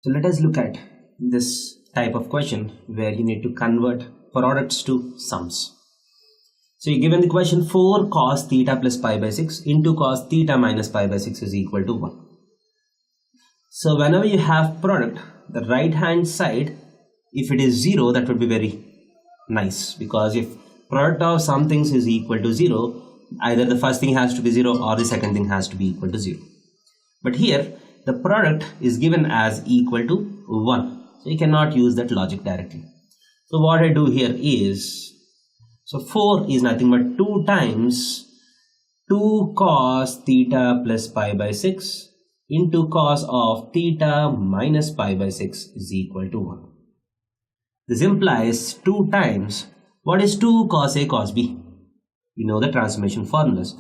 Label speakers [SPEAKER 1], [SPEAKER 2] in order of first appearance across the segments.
[SPEAKER 1] So let us look at this type of question where you need to convert products to sums. So you're given the question 4 cos theta plus pi by 6 into cos theta minus pi by 6 is equal to 1. So whenever you have product, the right hand side, if it is 0, that would be very nice, because if product of some things is equal to 0, either the first thing has to be 0 or the second thing has to be equal to 0. But here the product is given as equal to 1, so you cannot use that logic directly. So what I do here is, so 4 is nothing but 2 times 2 cos theta plus pi by 6 into cos of theta minus pi by 6 is equal to 1. This implies 2 times, what is 2 cos A cos B? You know the transformation formulas.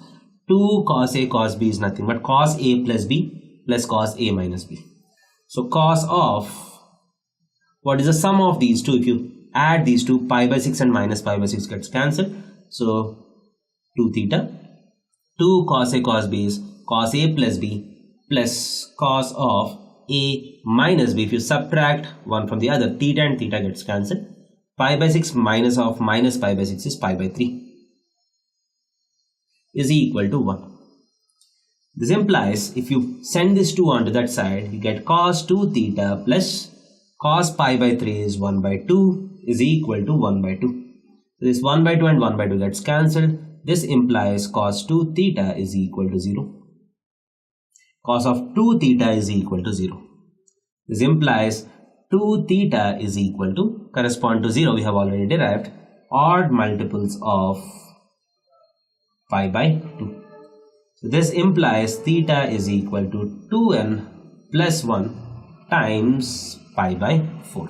[SPEAKER 1] 2 cos A cos B is nothing but cos A plus B plus cos A minus B. So cos of, what is the sum of these two? If you add these two, pi by 6 and minus pi by 6 gets cancelled. So 2 theta. 2 cos A cos B is cos A plus B plus cos of A minus B. If you subtract one from the other, theta and theta gets cancelled. Pi by 6 minus of minus pi by 6 is pi by 3 is equal to 1. This implies if you send this 2 onto that side, you get cos 2 theta plus cos pi by 3 is 1 by 2 is equal to 1 by 2. This 1 by 2 and 1 by 2 gets cancelled. This implies cos 2 theta is equal to 0. Cos of 2 theta is equal to 0. This implies 2 theta is equal to, correspond to 0, we have already derived, odd multiples of pi by 2. So this implies theta is equal to 2n plus 1 times pi by 4.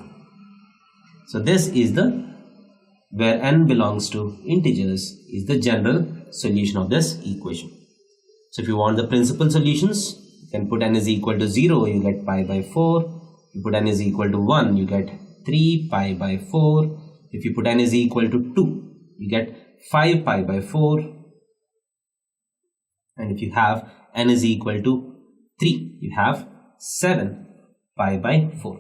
[SPEAKER 1] So this is the, where n belongs to integers, is the general solution of this equation. So if you want the principal solutions, you can put n is equal to 0, you get pi by 4. If you put n is equal to 1, you get 3 pi by 4. If you put n is equal to 2, you get 5 pi by 4. And if you have n is equal to 3, you have 7 pi by 4.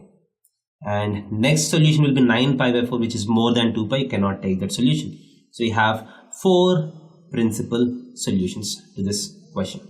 [SPEAKER 1] And next solution will be 9 pi by 4, which is more than 2 pi. You cannot take that solution. So you have 4 principal solutions to this question.